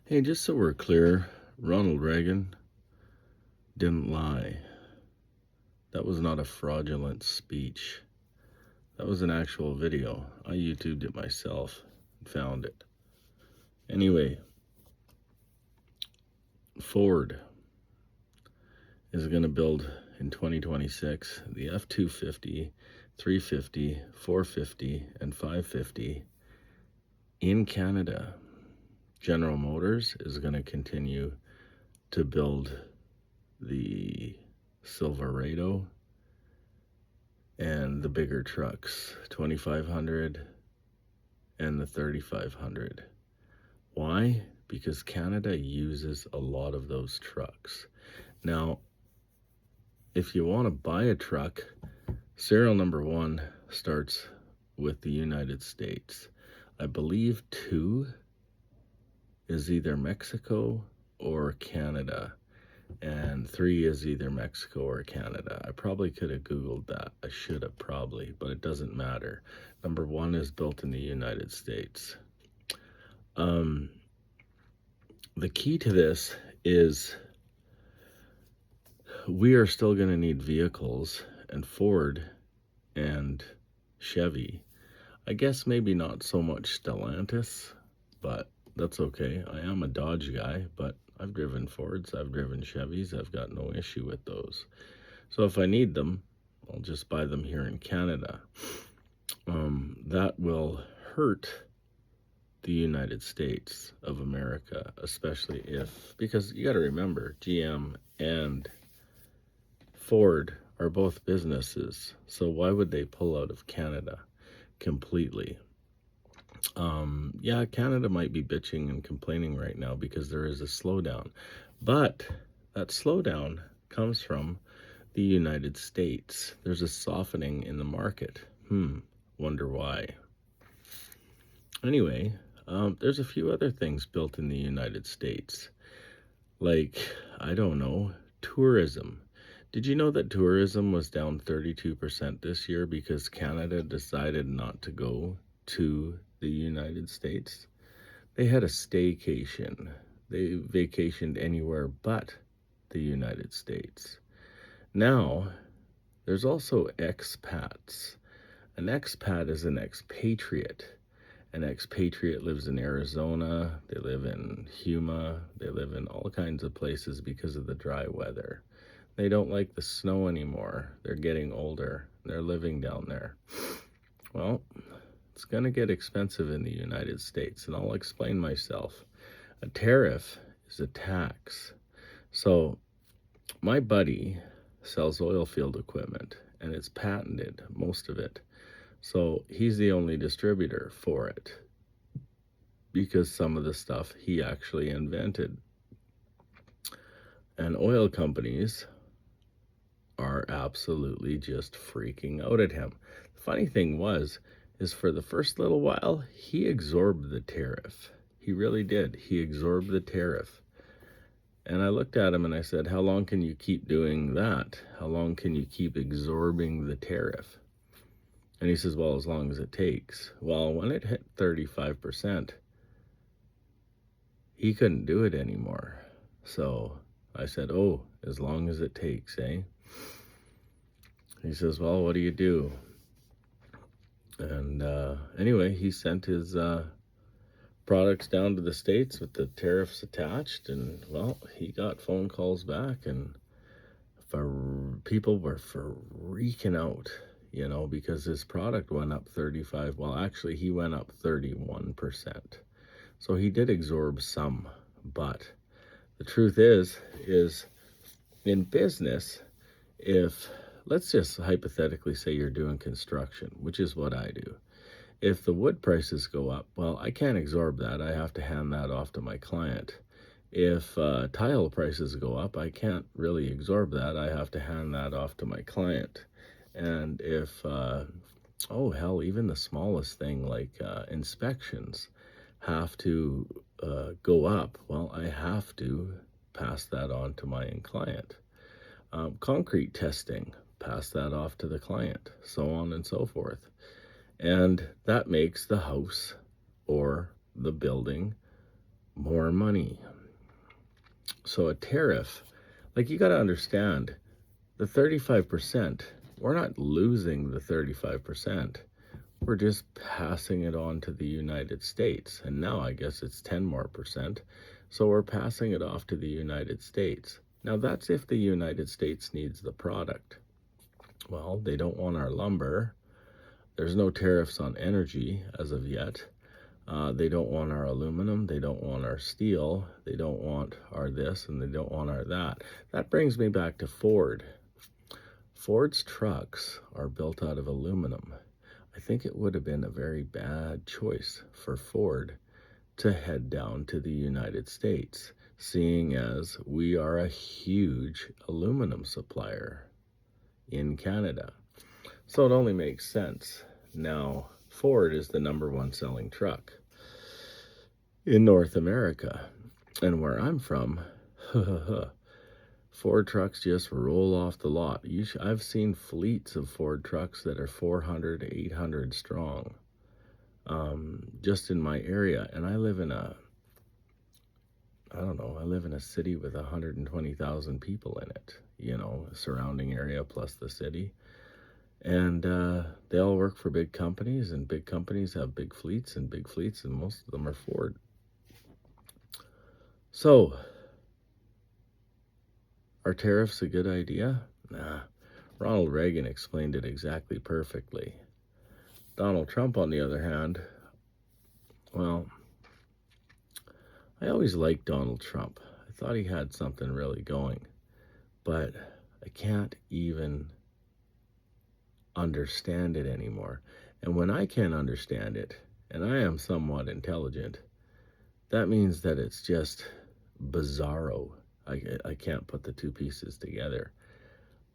Hey, just so we're clear, Ronald Reagan didn't lie. That was not a fraudulent speech. That was an actual video. I YouTubed it myself and found it. Anyway, Ford is going to build in 2026 the F-250, 350, 450, and 550 in Canada. General Motors is going to continue to build the Silverado and the bigger trucks, 2500 and the 3500. Why? Because Canada uses a lot of those trucks. Now, if you want to buy a truck, serial number 1 starts with the United States. I believe 2 is either Mexico or Canada, and 3 is either Mexico or Canada. I probably could have Googled that. I should have probably, but it doesn't matter. Number 1 is built in the United States. The key to this is we are still going to need vehicles, and Ford and Chevy, I guess maybe not so much Stellantis, but that's okay. I am a Dodge guy, but I've driven Fords, I've driven Chevys, I've got no issue with those. So if I need them, I'll just buy them here in Canada. That will hurt the United States of America, especially because you got to remember, GM and Ford are both businesses, so why would they pull out of Canada completely? Yeah, Canada might be bitching and complaining right now because there is a slowdown, but that slowdown comes from the United States. There's a softening in the market. Wonder why. Anyway, there's a few other things built in the United States, like, I don't know, tourism. Did you know that tourism was down 32% this year because Canada decided not to go to the United States? They had a staycation. They vacationed anywhere but the United States. Now, there's also expats. An expat is an expatriate. An expatriate lives in Arizona, they live in Yuma, they live in all kinds of places because of the dry weather. They don't like the snow anymore. They're getting older. They're living down there. Well, it's going to get expensive in the United States, and I'll explain myself. A tariff is a tax. So my buddy sells oil field equipment, and it's patented, most of it. So he's the only distributor for it because some of the stuff he actually invented. And oil companies are absolutely just freaking out at him. The funny thing is for the first little while, he absorbed the tariff. He really did. He absorbed the tariff. And I looked at him and I said, how long can you keep doing that? How long can you keep absorbing the tariff? And he says, well, as long as it takes. Well, when it hit 35%, he couldn't do it anymore. So I said, oh, as long as it takes, eh? He says, well, what do you do? And anyway, he sent his products down to the States with the tariffs attached. And, well, he got phone calls back, and people were freaking out, because his product went up 35. Well, actually, he went up 31%. So he did absorb some. But the truth is in business, if, let's just hypothetically say you're doing construction, which is what I do. If the wood prices go up, well, I can't absorb that. I have to hand that off to my client. If tile prices go up, I can't really absorb that. I have to hand that off to my client. And if, even the smallest thing like inspections have to go up, well, I have to pass that on to my client. Concrete testing, pass that off to the client, so on and so forth. And that makes the house or the building more money. So a tariff, like you got to understand, the 35%, we're not losing the 35%. We're just passing it on to the United States. And now I guess it's 10 more percent. So we're passing it off to the United States. Now that's if the United States needs the product. Well, they don't want our lumber. There's no tariffs on energy as of yet. They don't want our aluminum. They don't want our steel. They don't want our this and they don't want our that. That brings me back to Ford. Ford's trucks are built out of aluminum. I think it would have been a very bad choice for Ford to head down to the United States, seeing as we are a huge aluminum supplier in Canada. So it only makes sense. Now, Ford is the #1 selling truck in North America. And where I'm from, Ford trucks just roll off the lot. I've seen fleets of Ford trucks that are 400, 800 strong, just in my area. And I live in a city with 120,000 people in it, a surrounding area plus the city. And they all work for big companies, and big companies have big fleets, and most of them are Ford. So, are tariffs a good idea? Nah. Ronald Reagan explained it exactly perfectly. Donald Trump, on the other hand, well, I always liked Donald Trump. I thought he had something really going. But I can't even understand it anymore. And when I can't understand it, and I am somewhat intelligent, that means that it's just bizarro. I can't put the two pieces together.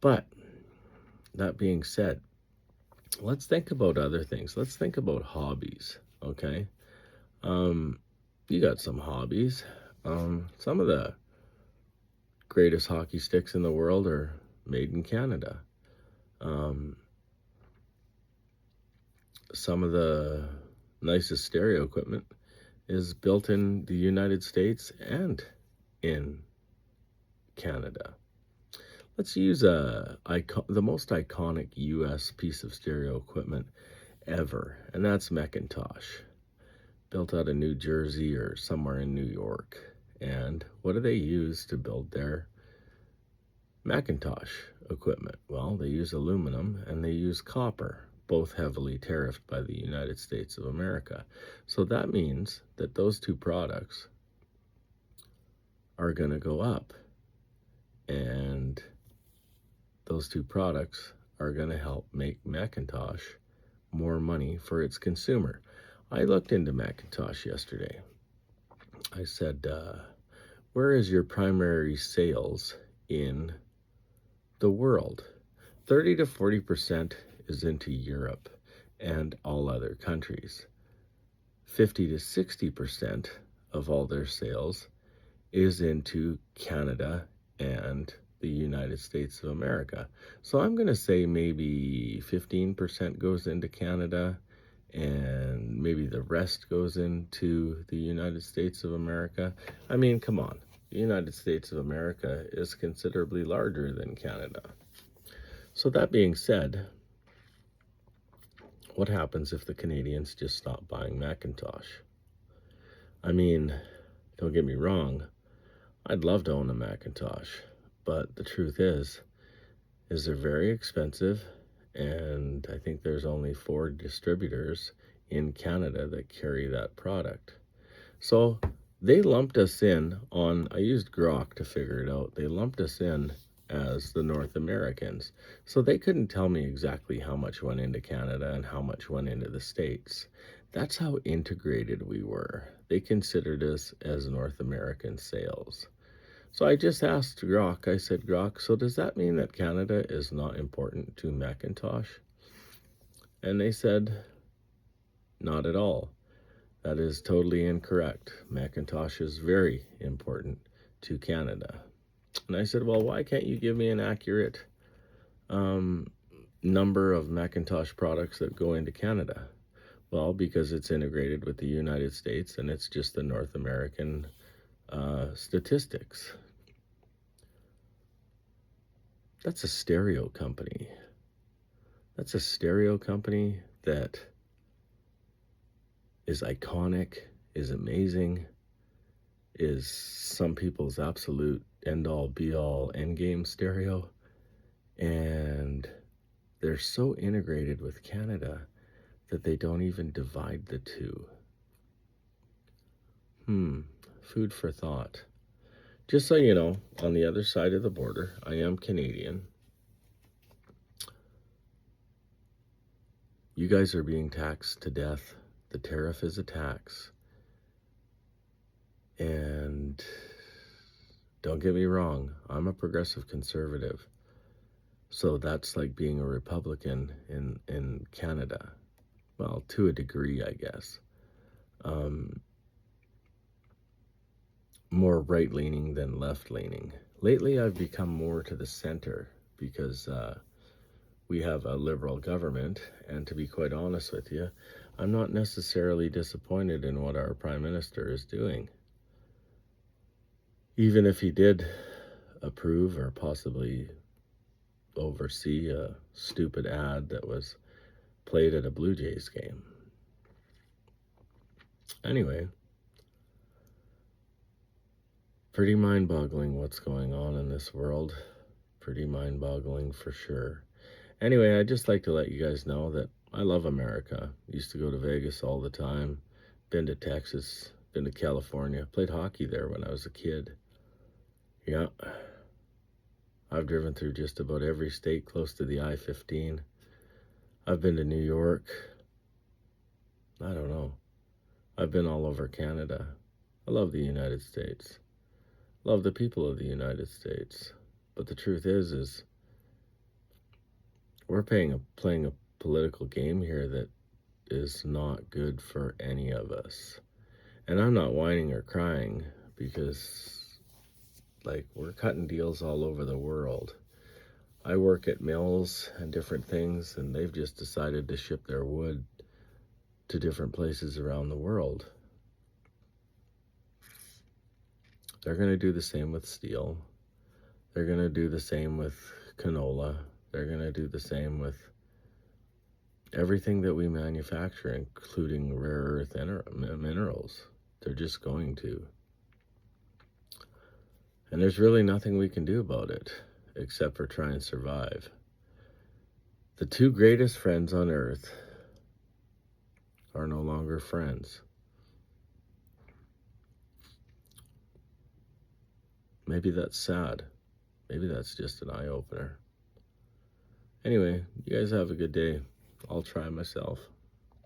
But that being said, let's think about other things. Let's think about hobbies, okay? You got some hobbies. Some of the greatest hockey sticks in the world are made in Canada. Some of the nicest stereo equipment is built in the United States and in Canada. Let's use the most iconic U.S. piece of stereo equipment ever, and that's McIntosh, built out of New Jersey or somewhere in New York. And what do they use to build their McIntosh equipment? Well, they use aluminum and they use copper, both heavily tariffed by the United States of America. So that means that those two products are going to go up. And those two products are going to help make McIntosh more money for its consumer. I looked into McIntosh yesterday. I said, where is your primary sales in the world? 30 to 40% is into Europe and all other countries. 50 to 60% of all their sales is into Canada and the United States of America. So I'm going to say maybe 15% goes into Canada and maybe the rest goes into the United States of America. I mean, come on. The United States of America is considerably larger than Canada. So that being said, what happens if the Canadians just stop buying McIntosh? I mean, don't get me wrong, I'd love to own a McIntosh, but the truth is they're very expensive, and I think there's only 4 distributors in Canada that carry that product. So they lumped us in on, I used Grok to figure it out, they lumped us in as the North Americans. So they couldn't tell me exactly how much went into Canada and how much went into the States. That's how integrated we were. They considered us as North American sales. So I just asked Grok, I said, Grok, so does that mean that Canada is not important to McIntosh? And they said, not at all. That is totally incorrect. McIntosh is very important to Canada. And I said, well, why can't you give me an accurate number of McIntosh products that go into Canada? Well, because it's integrated with the United States and it's just the North American statistics. That's a stereo company. That's a stereo company that is iconic, is amazing, is some people's absolute end-all, be-all, endgame stereo. And they're so integrated with Canada that they don't even divide the two. Food for thought. Just so you know, on the other side of the border, I am Canadian. You guys are being taxed to death. The tariff is a tax. And don't get me wrong, I'm a progressive conservative. So that's like being a Republican in Canada. Well, to a degree, I guess. More right-leaning than left-leaning. Lately, I've become more to the center because we have a liberal government, and to be quite honest with you, I'm not necessarily disappointed in what our Prime Minister is doing. Even if he did approve or possibly oversee a stupid ad that was played at a Blue Jays game. Anyway, pretty mind-boggling what's going on in this world. Pretty mind-boggling for sure. Anyway, I'd just like to let you guys know that I love America. Used to go to Vegas all the time. Been to Texas, been to California. Played hockey there when I was a kid. Yeah. I've driven through just about every state close to the I-15. I've been to New York. I don't know. I've been all over Canada. I love the United States. Love the people of the United States. But the truth is we're playing a political game here that is not good for any of us. And I'm not whining or crying because, like, we're cutting deals all over the world. I work at mills and different things, and they've just decided to ship their wood to different places around the world. They're going to do the same with steel. They're going to do the same with canola. They're going to do the same with everything that we manufacture, including rare earth minerals. They're just going to. And there's really nothing we can do about it except for try and survive. The two greatest friends on earth are no longer friends. Maybe that's sad. Maybe that's just an eye-opener. Anyway, you guys have a good day. I'll try myself.